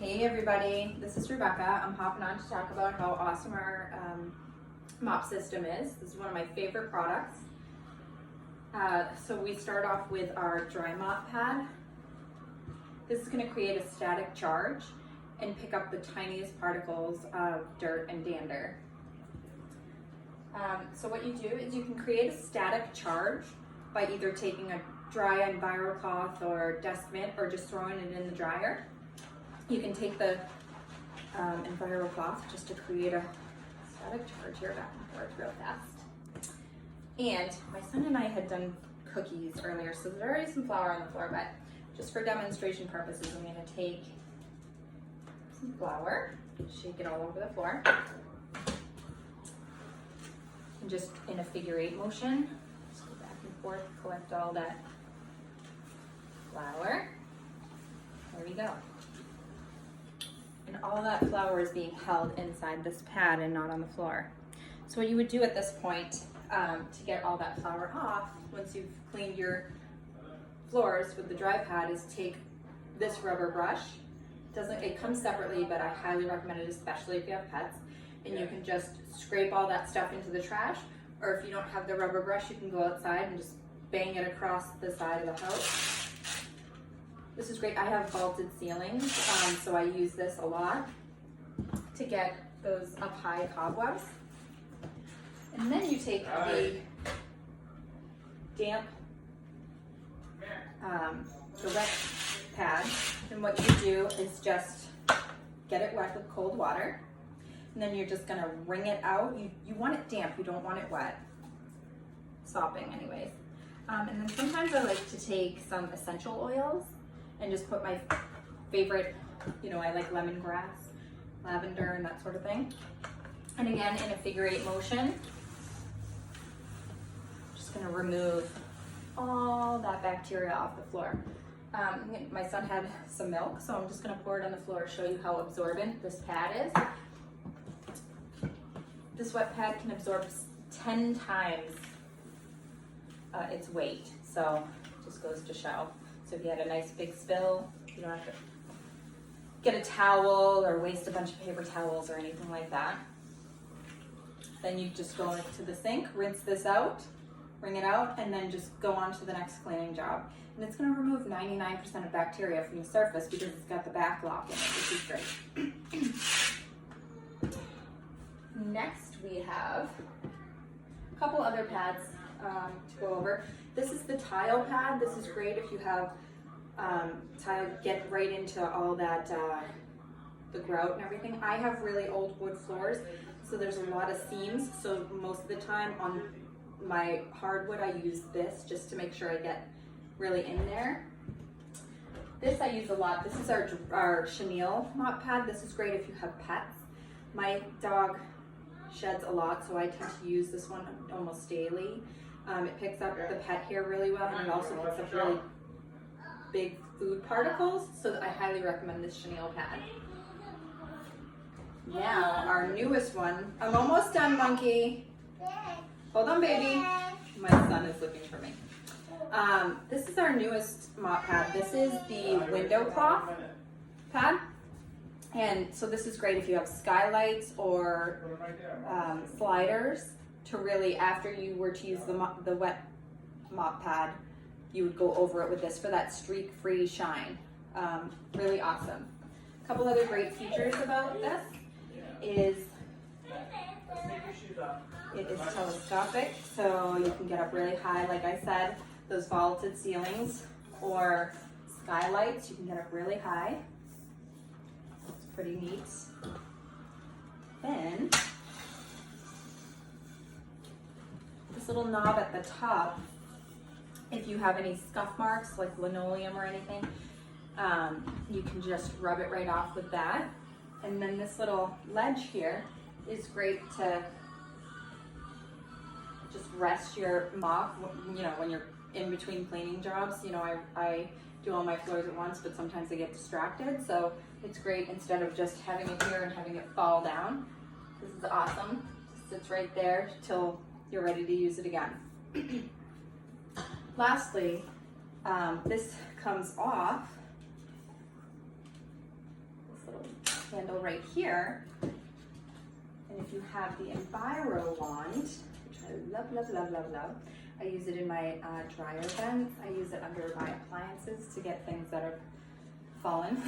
Hey everybody, this is Rebecca. I'm hopping on to talk about how awesome our mop system is. This is one of my favorite products. So we start off with our dry mop pad. This is going to create a static charge and pick up the tiniest particles of dirt and dander. So what you do is you can create a static charge by either taking a dry EnviroCloth or desk mitt or just throwing it in the dryer. You can take the EnviroCloth just to create a static charge here, back and forth real fast. And my son and I had done cookies earlier, so there's already some flour on the floor, but just for demonstration purposes, I'm going to take some flour, shake it all over the floor, and just in a figure-8 motion, just go back and forth, collect all that flour. There we go. And all that flour is being held inside this pad and not on the floor. So what you would do at this point to get all that flour off, once you've cleaned your floors with the dry pad, is take this rubber brush. It comes separately, but I highly recommend it, especially if you have pets. And you can just scrape all that stuff into the trash, or if you don't have the rubber brush, you can go outside and just bang it across the side of the house. This is great. I have vaulted ceilings, so I use this a lot to get those up high cobwebs. And then you take the damp, the wet pad, and what you do is just get it wet with cold water, and then you're just gonna wring it out. You want it damp, you don't want it wet. Sopping anyways. And then sometimes I like to take some essential oils and just put my favorite, I like lemongrass, lavender, and that sort of thing. And again, in a figure-8 motion, just gonna remove all that bacteria off the floor. My son had some milk, so I'm just gonna pour it on the floor to show you how absorbent this pad is. This wet pad can absorb 10 times its weight, so it just goes to show. So if you had a nice big spill, you don't have to get a towel or waste a bunch of paper towels or anything like that. Then you just go into the sink, rinse this out, wring it out, and then just go on to the next cleaning job. And it's gonna remove 99% of bacteria from the surface because it's got the back lock in it, which is great. Next we have a couple other pads to go over. This is the tile pad. This is great if you have tile, get right into all that, the grout and everything. I have really old wood floors, so there's a lot of seams. So most of the time on my hardwood, I use this just to make sure I get really in there. This I use a lot. This is our chenille mop pad. This is great if you have pets. My dog sheds a lot, so I tend to use this one almost daily. It picks up the pet hair really well, and it also picks up really big food particles, so I highly recommend this chenille pad. Now, our newest one. I'm almost done, monkey. Hold on, baby. My son is looking for me. This is our newest mop pad. This is the window cloth pad. And so this is great if you have skylights or sliders, to really, after you were to use the wet mop pad, you would go over it with this for that streak-free shine. Really awesome. A couple other great features about this is it is telescopic, so you can get up really high. Like I said, those vaulted ceilings or skylights, you can get up really high. It's pretty neat. Then this little knob at the top, if you have any scuff marks like linoleum or anything, you can just rub it right off with that. And then this little ledge here is great to just rest your mop, when you're in between cleaning jobs. I do all my floors at once, but sometimes I get distracted, so it's great instead of just having it here and having it fall down. This is awesome. It sits right there till you're ready to use it again. Lastly, this comes off, this little handle right here. And if you have the Enviro wand, which I love, love, love, love, love, I use it in my dryer vents. I use it under my appliances to get things that have fallen.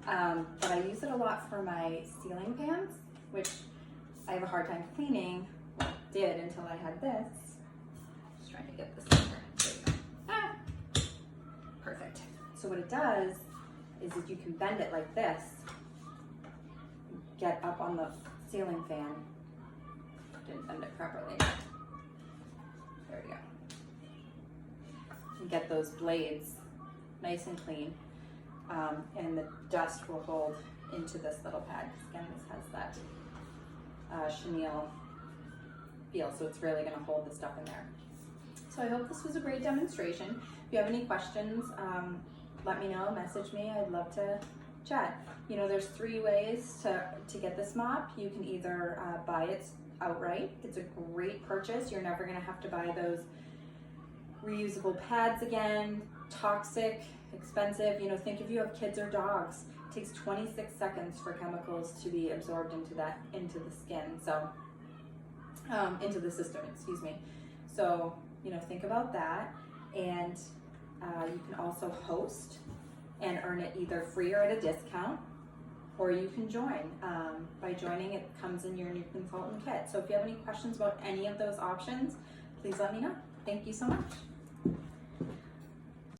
But I use it a lot for my ceiling fans, which I have a hard time cleaning. Well, did until I had this. Just trying to get this over. There you go. Ah! Perfect. So what it does is if you can bend it like this, get up on the ceiling fan. Didn't bend it properly. There we go. And get those blades nice and clean. And the dust will hold into this little pad. Again, this has that chenille feel, so it's really going to hold the stuff in there. So I hope this was a great demonstration. If you have any questions, let me know, message me. I'd love to chat. You know, there's 3 ways to get this mop. You can either buy it outright. It's a great purchase. You're never going to have to buy those reusable pads again. Toxic, expensive. You know, think if you have kids or dogs, it takes 26 seconds for chemicals to be absorbed into the skin, so into the system, excuse me. So, you know, think about that. And you can also host and earn it either free or at a discount, or you can join. By joining, it comes in your new consultant kit. So if you have any questions about any of those options, please let me know. Thank you so much.